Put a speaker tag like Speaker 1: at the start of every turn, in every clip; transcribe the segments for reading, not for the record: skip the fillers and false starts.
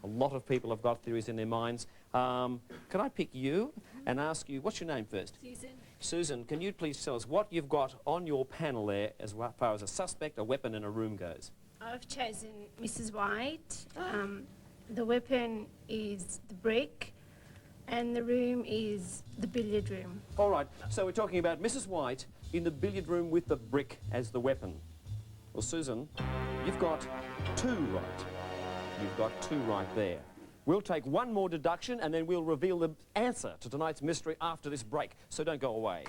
Speaker 1: A lot of people have got theories in their minds. Can I pick you and ask you, what's your name first?
Speaker 2: Susan.
Speaker 1: Susan, can you please tell us what you've got on your panel there as far as a suspect, a weapon and a room goes?
Speaker 2: I've chosen Mrs. White. The weapon is the brick, and the room is the billiard room.
Speaker 1: All right, so we're talking about Mrs. White in the billiard room with the brick as the weapon. Well, Susan, you've got 2 right. You've got 2 right there. We'll take one more deduction and then we'll reveal the answer to tonight's mystery after this break, so don't go away.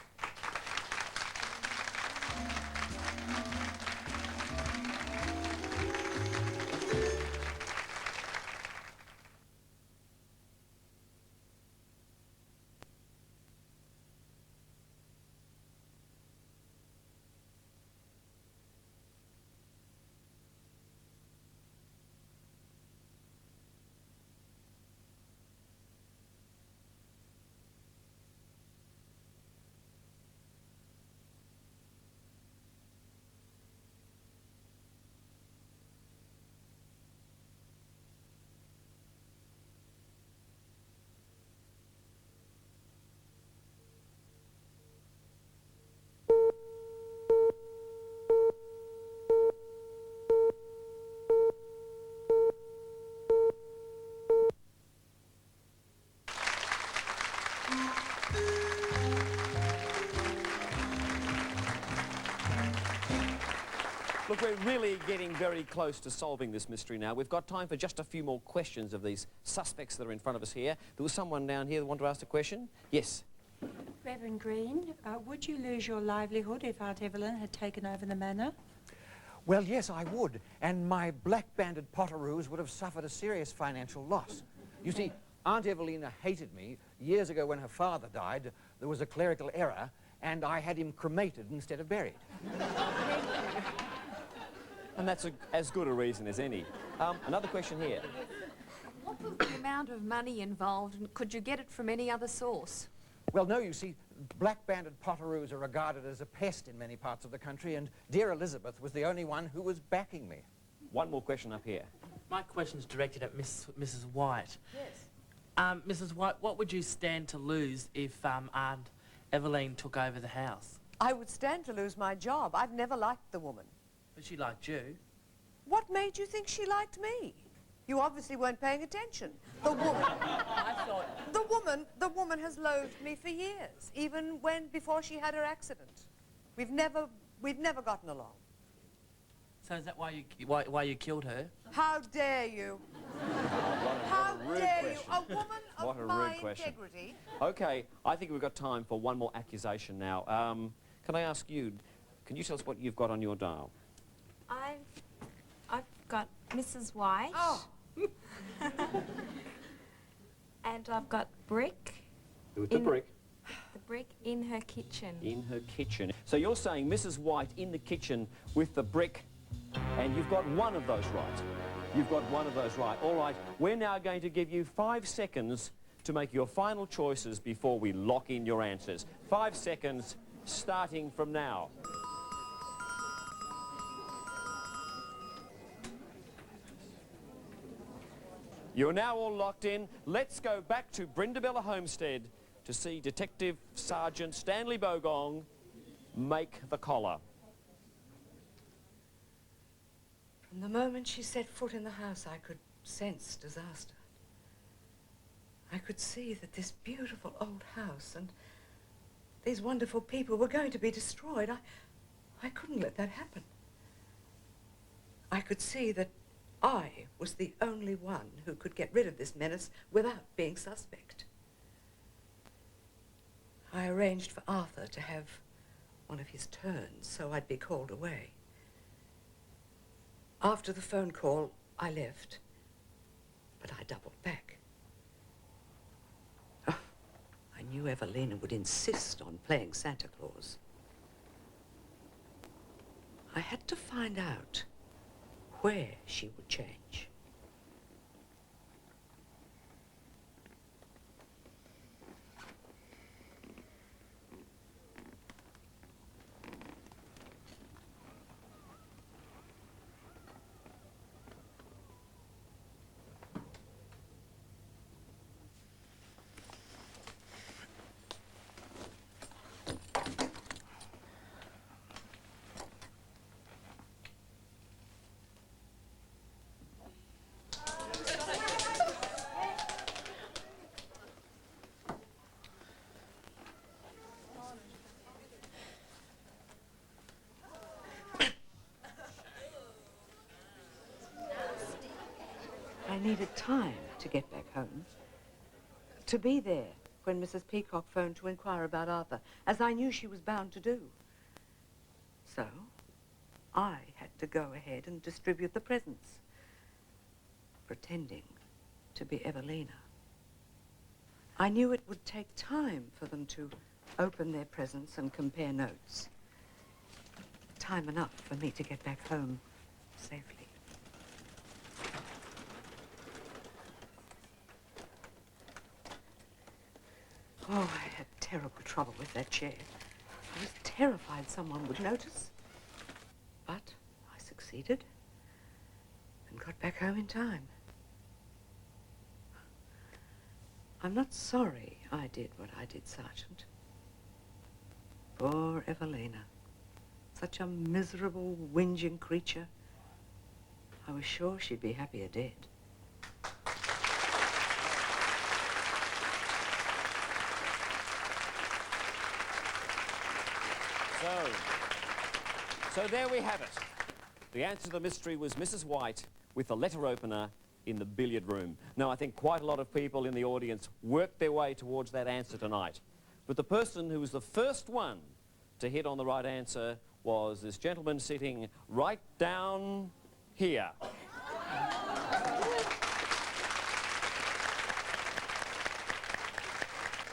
Speaker 1: Look, we're really getting very close to solving this mystery now. We've got time for just a few more questions of these suspects that are in front of us here. There was someone down here that wanted to ask a question. Yes?
Speaker 3: Reverend Green, would you lose your livelihood if Aunt Evelyn had taken over the manor?
Speaker 4: Well, yes, I would. And my black-banded potteroos would have suffered a serious financial loss. You see, Aunt Evelina hated me. Years ago when her father died, there was a clerical error, and I had him cremated instead of buried.
Speaker 1: And that's as good a reason as any. Another question here.
Speaker 5: What was the amount of money involved, and could you get it from any other source?
Speaker 4: Well, no, you see, black-banded potteroos are regarded as a pest in many parts of the country, and dear Elizabeth was the only one who was backing me.
Speaker 1: One more question up here.
Speaker 6: My question's directed at Mrs. White.
Speaker 5: Yes.
Speaker 6: Mrs. White, what would you stand to lose if Aunt Evelyn took over the house?
Speaker 7: I would stand to lose my job. I've never liked the woman.
Speaker 6: But she liked you.
Speaker 7: What made you think she liked me? You obviously weren't paying attention. The woman...
Speaker 6: I thought...
Speaker 7: The woman has loathed me for years, even before she had her accident. We've never gotten along.
Speaker 6: So is that why you killed her?
Speaker 7: How dare you? How dare you? A woman of my integrity.
Speaker 1: Okay, I think we've got time for one more accusation now. Can I ask you, can you tell us what you've got on your dial?
Speaker 8: I've got Mrs. White.
Speaker 7: Oh.
Speaker 8: And I've got brick.
Speaker 1: With the brick.
Speaker 8: The brick in her kitchen.
Speaker 1: In her kitchen. So you're saying Mrs. White in the kitchen with the brick, and you've got one of those right. You've got one of those right. All right, we're now going to give you 5 seconds to make your final choices before we lock in your answers. 5 seconds starting from now. You're now all locked in. Let's go back to Brindabella Homestead to see Detective Sergeant Stanley Bogong make the collar.
Speaker 9: From the moment she set foot in the house, I could sense disaster. I could see that this beautiful old house and these wonderful people were going to be destroyed. I couldn't let that happen. I could see that I was the only one who could get rid of this menace without being suspect. I arranged for Arthur to have one of his turns so I'd be called away. After the phone call, I left, but I doubled back. Oh, I knew Evelina would insist on playing Santa Claus. I had to find out where she would change. needed time to get back home. To be there when Mrs. Peacock phoned to inquire about Arthur, as I knew she was bound to do. So, I had to go ahead and distribute the presents, pretending to be Evelina. I knew it would take time for them to open their presents and compare notes. Time enough for me to get back home safely. Oh, I had terrible trouble with that chair. I was terrified someone would notice. But I succeeded and got back home in time. I'm not sorry I did what I did, Sergeant. Poor Evelina. Such a miserable, whinging creature. I was sure she'd be happier dead.
Speaker 1: So there we have it. The answer to the mystery was Mrs. White with the letter opener in the billiard room. Now, I think quite a lot of people in the audience worked their way towards that answer tonight. But the person who was the first one to hit on the right answer was this gentleman sitting right down here.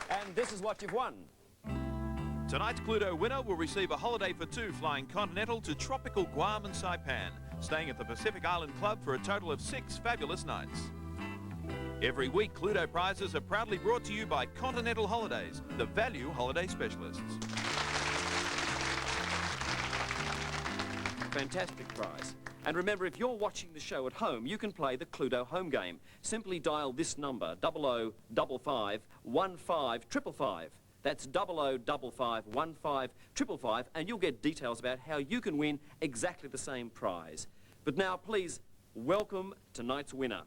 Speaker 1: And this is what you've won.
Speaker 10: Tonight's Cluedo winner will receive a holiday for two flying Continental to tropical Guam and Saipan, staying at the Pacific Island Club for a total of 6 fabulous nights. Every week, Cluedo prizes are proudly brought to you by Continental Holidays, the value holiday specialists.
Speaker 1: Fantastic prize. And remember, if you're watching the show at home, you can play the Cluedo home game. Simply dial this number, 0055 15555. That's 0055 15555, and you'll get details about how you can win exactly the same prize. But now, please, welcome tonight's winner.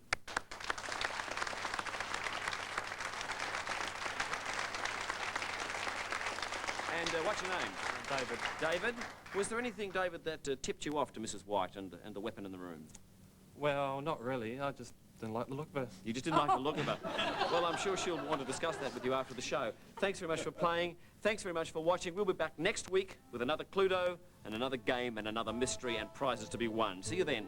Speaker 1: And what's your name?
Speaker 6: David.
Speaker 1: David? Was there anything, David, that tipped you off to Mrs. White and the weapon in the room?
Speaker 11: Well, not really. I just didn't like the look of her.
Speaker 1: You just didn't like the look of her. Well, I'm sure she'll want to discuss that with you after the show. Thanks very much for playing. Thanks very much for watching. We'll be back next week with another Cluedo and another game and another mystery and prizes to be won. See you then.